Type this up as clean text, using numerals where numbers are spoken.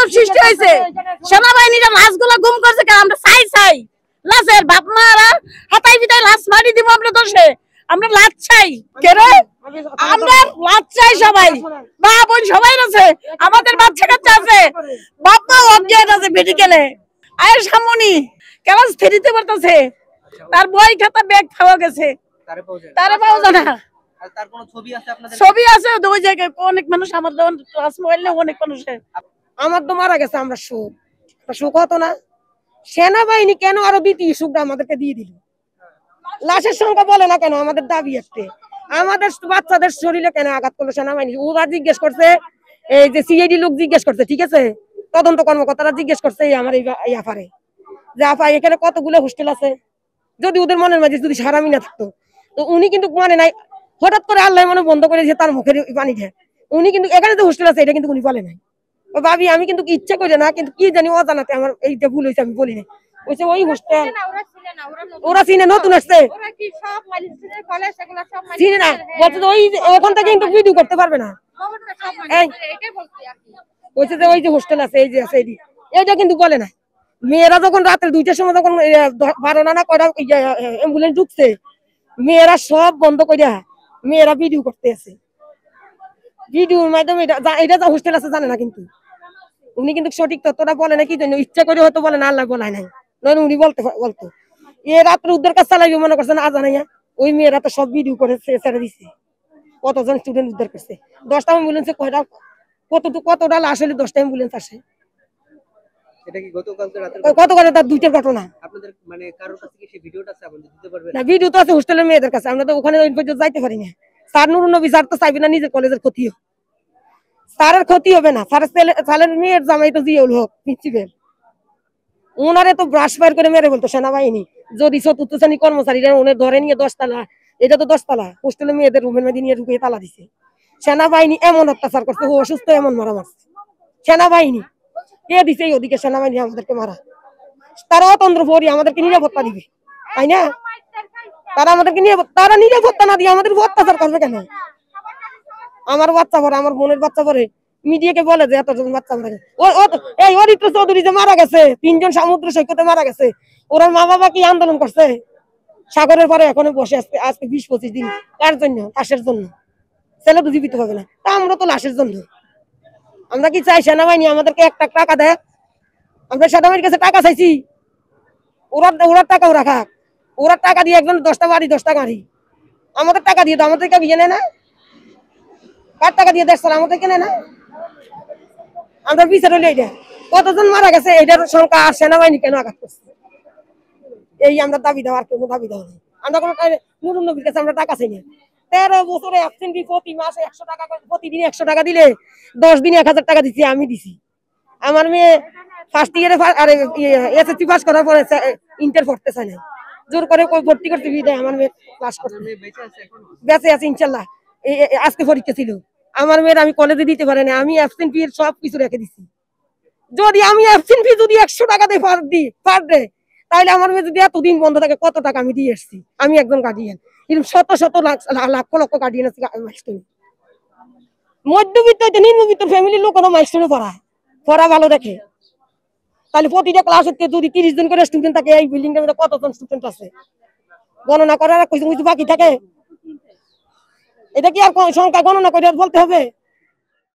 গজব সৃষ্টি হয়েছে। সেনাবাহিনীরা লাশগুলো গুম করছে, আমরা চাই লাশের বাপ মারা হাতাই বিতাই লাশ মারি দিব আমরা দোষে, আমরা লাশ চাই কেন? আমরা লাশ চাই সবাই, মা বোন সবাই আছে, আমাদের বাচ্চা কাচ্চা আছে, বাপ মা অজ্ঞান আছে মেডিকেলে। আয়ের সামনি ক্লাস 3-তে পড়তেছে, তার বই খাতা ব্যাগ খাওয়া গেছে, তারে পাওয়া যায় না। তার কোনো ছবি আছে আপনাদের? ছবি আছে ওই জায়গায়, অনেক মানুষ আমার ক্লাস মোবাইলে অনেক মানুষ। আমার তো মারা গেছে, আমরা সুখ হতো না। সেনাবাহিনী কেন আরো দ্বিতীয় সুখটা আমাদেরকে দিয়ে দিল? লাশের সংখ্যা বলে না কেন? আমাদের দাবি একটা, আমাদের বাচ্চাদের শরীরে কেন আঘাত করলো সেনাবাহিনী? ওরা জিজ্ঞেস করছে, এই যে সিআইডি লোক জিজ্ঞেস করছে, ঠিক আছে, তদন্ত কর্মকর্তারা জিজ্ঞেস করছে আমার এই আফারে যে আপা এখানে কতগুলো হোস্টেল আছে, যদি ওদের মনের মাঝে যদি সারামি না থাকতো। তো উনি কিন্তু মানে নাই, হঠাৎ করে আল্লাহ মনে বন্ধ করে যে তার মুখের পানি খায়। উনি কিন্তু এখানে যে হোস্টেল আছে এটা কিন্তু উনি বলে নাই। ও ভাবি আমি কিন্তু ইচ্ছা করে না, কিন্তু কি জানি অজানাতে আমার এইটা ভুল হয়েছে, আমি বলি নাই। বলছে ওই হোস্টেল ওরা চিনে, নতুন আসছে চিনে না, বলছে ওই ওখান থেকে কিন্তু ভিডিও করতে পারবে না। বলছে যে ওই যে হোস্টেল আছে, এই যে আছে, এইটা কিন্তু বলে না। মেয়েরা যখন রাতের 2টার সময় যখন 12 না কয়টা অ্যাম্বুলেন্স ঢুকছে, মেয়েরা সব বন্ধ করিয়া মেয়েরা ভিডিও করতে আছে। ভিডিওর মাধ্যমে এটা যা হোস্টেল আছে জানে না, কিন্তু উনি কিন্তু সঠিক তথ্যটা বলে না। কি জন্য? ইচ্ছা করে হয়তো বলে না, আল্লাহ বলাই নাই, নয় উনি বলতো এ রাত্রে উদ্ধার কাজ চালাইবে মনে করছে না, জানাইয়া ওই মেয়েরা তো সব ভিডিও করে ছেড়ে দিচ্ছে। কতজন স্টুডেন্ট উদ্ধার করছে, 10টা অ্যাম্বুলেন্সে কতটা লাশ হলে 10টা অ্যাম্বুলেন্স আসে। এটা কি গতকালকে রাতে? গতকাল তার 2টার ঘটনা। আপনাদের মানে কারোর কাছে কি সেই ভিডিওটা আছে? আপনি দিতে পারবেন? না, ভিডিও তো আছে হোস্টেলের মেয়েদের কাছে, আমরা তো ওখানে ওই পর্যন্ত যাইতে পারি না। স্যার নুরুন নবী স্যার তো চাইবে না নিজের কলেজের ক্ষতি হোক, স্যারের ক্ষতি হবে না। স্যারের মেয়ের জামাই তো জিয়াউল হক প্রিন্সিপাল, ওনারে তো ব্রাশ ফায়ার করে মেরে বলতো সেনাবাহিনী। যদি 4th শ্রেণী কর্মচারীরা ওনার ধরে নিয়ে 10 তালা, এটা তো 10 তালা হোস্টেলের মেয়েদের রুমের মধ্যে নিয়ে ঢুকিয়ে তালা দিছে। সেনাবাহিনী এমন অত্যাচার করছে, ও অসুস্থ এমন মারা মারছে সেনাবাহিনী। কে দিছে এই ওদিকে সেনাবাহিনী আমাদেরকে মারা? তারা অতন্ত্র পরি আমাদেরকে নিরাপত্তা দিবে, তাই না? তারা আমাদেরকে তারা নিরাপত্তা না দিয়ে আমাদের অত্যাচার করবে কেন? আমার বাচ্চা পরে, আমার বোনের বাচ্চা পরে মিডিয়াকে বলে যে এতজন বাচ্চা মারা গেছে। এই অরিত্র চৌধুরী যে মারা গেছে, 3 জন সমুদ্র সৈকতে মারা গেছে, ওরা মা বাবা কি আন্দোলন করছে সাগরের পরে? এখনো বসে আজকে 20-25 দিন। কার জন্য? লাশের জন্য। ছেলে তো জীবিত হবে না, তা আমরা তো লাশের জন্য। আমরা কি চাই সেনাবাহিনী আমাদেরকে 1 টাকা দেয়? আমরা সেনাবাহিনীর কাছে টাকা চাইছি, ওরা টাকা ওরা খাক, ওরা টাকা দিয়ে একজন 10টা বাড়ি 10টা গাড়ি, আমাদের টাকা দিয়ে তো আমাদেরকে বিয়ে নেয় না। কার টাকা দিয়ে দেশ চালা? আমাদের কেনে না। আমরা বিচার হইলে এটা কতজন মারা গেছে এটার সংখ্যা, আর সেনাবাহিনী কেন আঘাত করছে, এই আমরা দাবি দেওয়া, আর কোনো দাবি দেওয়া নেই। আমরা কোনো নুরুন নবীর কাছে আমরা টাকা চাই না। 13 বছরে অ্যাবসেন্ট ফি প্রতি মাসে 100 টাকা, প্রতিদিন 100 টাকা দিলে 10 দিনে 1000 টাকা দিচ্ছি, আমি দিছি। আমার মেয়ে ফার্স্ট ইয়ারে এসএসসি পাস করার পরে ইন্টার পড়তে চায় না, জোর করে ভর্তি করতে বিদায় আমার মেয়ে ক্লাস করতে বেঁচে আছে ইনশাল্লাহ। আজকে পরীক্ষা ছিল আমার মেয়ের, আমি কলেজে দিতে পারি না, আমি অ্যাবসেন্ট ফি সব কিছু রেখে দিচ্ছি। যদি আমি অ্যাবসেন্ট ফি যদি 100 টাকা দিয়ে পার ডে, তাহলে আমার মেয়ে যদি এতদিন বন্ধ থাকে, কত টাকা আমি দিয়ে এসছি। আমি একজন গার্ডিয়ান, কিন্তু শত লক্ষ গার্ডিয়ান আছে মাইলস্টোনে। মধ্যবিত্ত নিম্নবিত্ত ফ্যামিলির লোক মাইলস্টোনে পড়া ভালো দেখে, তাহলে প্রতিটা ক্লাস হচ্ছে যদি 30 জন করে স্টুডেন্ট থাকে, এই বিল্ডিং এর মধ্যে কতজন স্টুডেন্ট আছে গণনা করার কিছু বাকি থাকে? এটা কি আর সংখ্যা গণনা করে বলতে হবে?